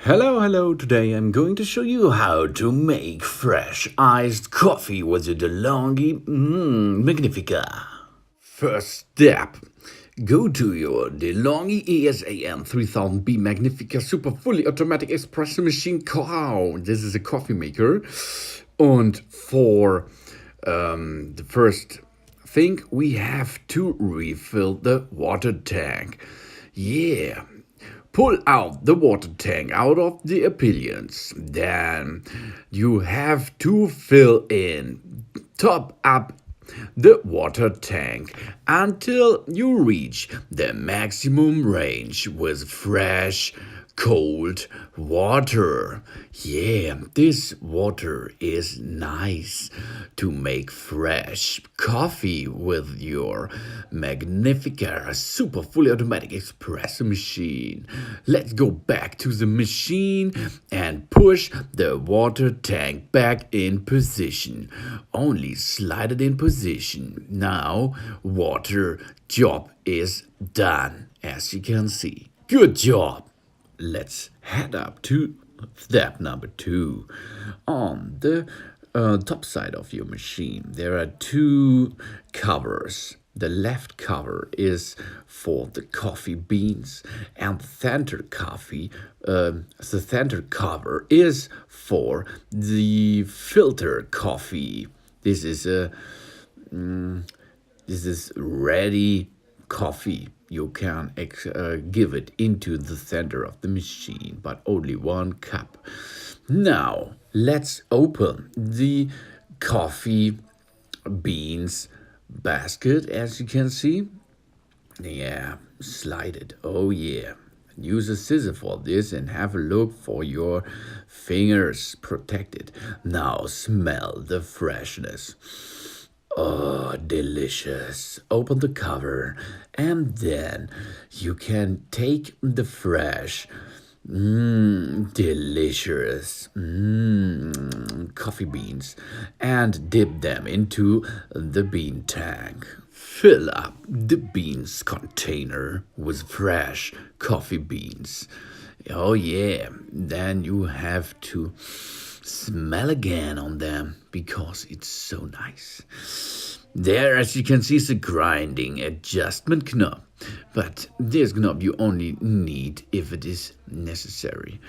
Hello, today I'm going to show you how to make fresh iced coffee with the DeLonghi Magnifica. First step, go to your DeLonghi ESAM3000 Magnifica Super Fully Automatic Espresso Machine. Wow, this is a coffee maker. And for the first thing, we have to refill the water tank. Yeah. Pull out the water tank out of the pillions. Then you have to fill in, top up the water tank until you reach the maximum range with fresh, cold water. Yeah, this water is nice to make fresh coffee with your Magnifica super fully automatic espresso machine. Let's go back to the machine and push the water tank back in position. Only slide it in position. Now, water job is done, as you can see. Good job. Let's head up to step number 2. On the top side of your machine, there are 2 covers. The left cover is for the coffee beans, and the center cover is for the filter coffee. This is ready coffee. You can give it into the center of the machine, but only 1 cup. Now, let's open the coffee beans basket, as you can see. Yeah, slide it. Oh, yeah. Use a scissor for this and have a look for your fingers protected. Now, smell the freshness. Oh, delicious. Open the cover and then you can take the fresh, delicious coffee beans and dip them into the bean tank. Fill up the beans container with fresh coffee beans. Oh yeah, then you have to smell again on them because it's so nice. There, as you can see, is a grinding adjustment knob, but this knob you only need if it is necessary.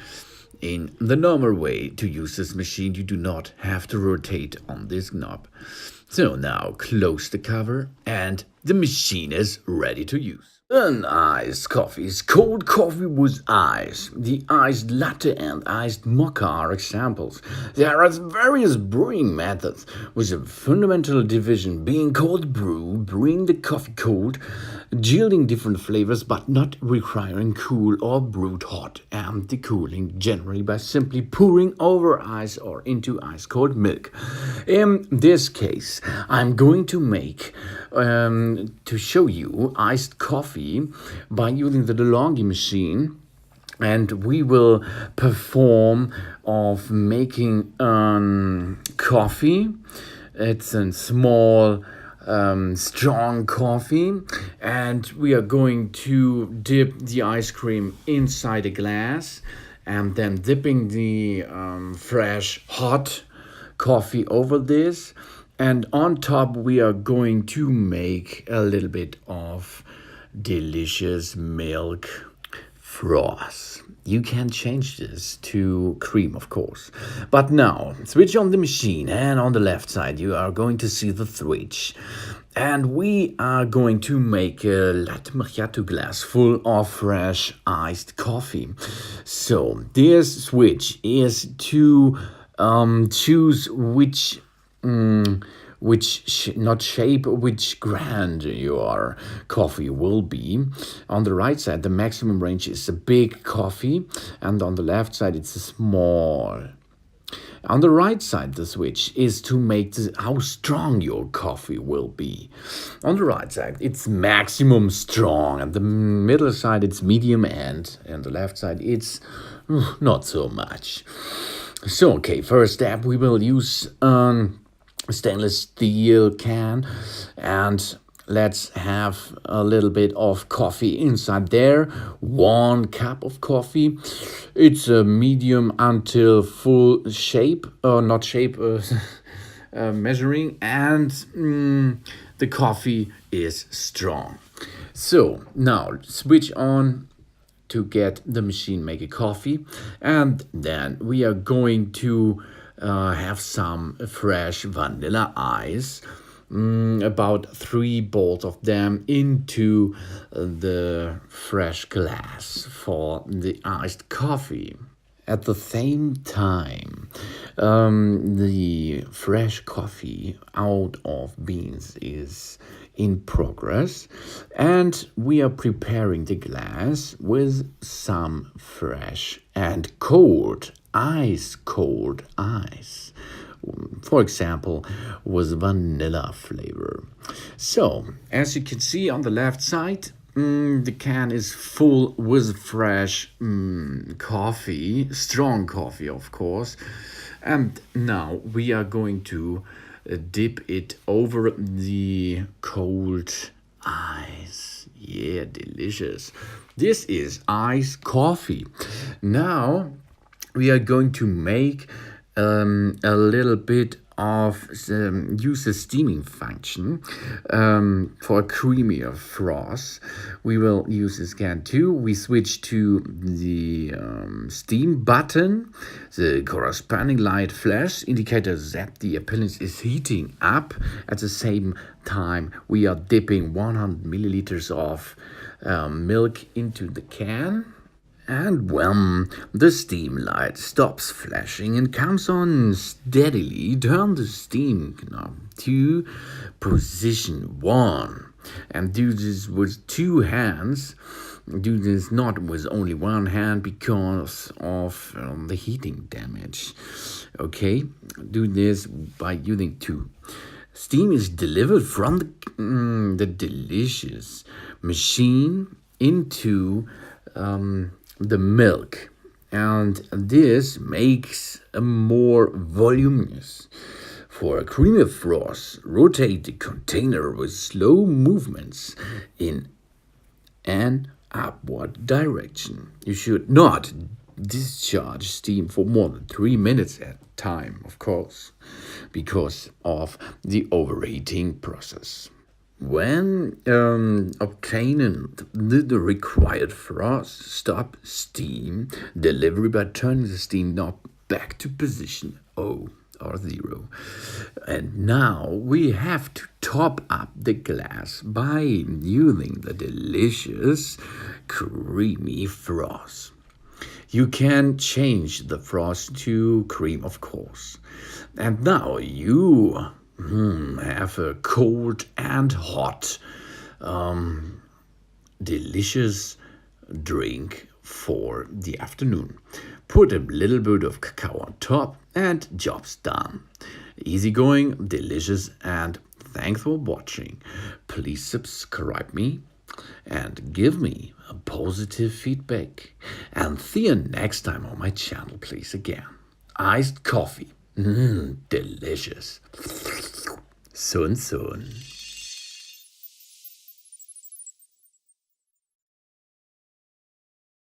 In the normal way to use this machine, you do not have to rotate on this knob. So now close the cover and the machine is ready to use. An iced coffee is cold coffee with ice. The iced latte and iced mocha are examples. There are various brewing methods, with a fundamental division being cold brew, brewing the coffee cold, yielding different flavors but not requiring cool or brewed hot, and the cooling generally by simply pouring over ice or into ice-cold milk. In this case, I'm going to make, to show you iced coffee by using the DeLonghi machine, and we will perform of making coffee. It's a small strong coffee, and we are going to dip the ice cream inside a glass and then dipping the fresh hot coffee over this, and on top we are going to make a little bit of delicious milk froth. You can change this to cream, of course. But now, switch on the machine, and on the left side you are going to see the switch. And we are going to make a latte macchiato glass full of fresh iced coffee. So this switch is to choose which brand your coffee will be. On the right side, the maximum range is a big coffee, and on the left side, it's a small. On the right side, the switch is to make how strong your coffee will be. On the right side, it's maximum strong, and the middle side, it's medium, and the left side, it's not so much. So, okay, first step, we will use stainless steel can, and let's have a little bit of coffee inside there. 1 cup of coffee. It's a medium until full shape, not shape, measuring, and the coffee is strong. So now switch on to get the machine make a coffee, and then we are going to have some fresh vanilla ice, about 3 balls of them into the fresh glass for the iced coffee. At the same time, the fresh coffee out of beans is in progress, and we are preparing the glass with some fresh and cold ice. For example, with vanilla flavor. So, as you can see on the left side, the can is full with fresh coffee, strong coffee, of course. And now we are going to dip it over the cold ice. Yeah, delicious. This is iced coffee. Now we are going to make a little bit of use the steaming function for a creamier froth. We will use this can too. We switch to the steam button. The corresponding light flash indicates that the appellant is heating up. At the same time, we are dipping 100 milliliters of milk into the can. And when the steam light stops flashing and comes on steadily, turn the steam knob to position 1. And do this with 2 hands. Do this not with only 1 hand because of the heating damage. Okay, do this by using 2. Steam is delivered from the delicious machine into the milk, and this makes a more voluminous. For a creamier froth, rotate the container with slow movements in an upward direction. You should not discharge steam for more than 3 minutes at a time, of course, because of the overheating process. When obtaining the required froth, stop steam delivery by turning the steam knob back to position 0 or 0. And now we have to top up the glass by using the delicious creamy froth. You can change the froth to cream, of course. And now you have a cold and hot, delicious drink for the afternoon. Put a little bit of cacao on top and job's done. Easygoing, delicious, and thanks for watching. Please subscribe me and give me a positive feedback. And see you next time on my channel, please, again. Iced coffee. Delicious. Sun.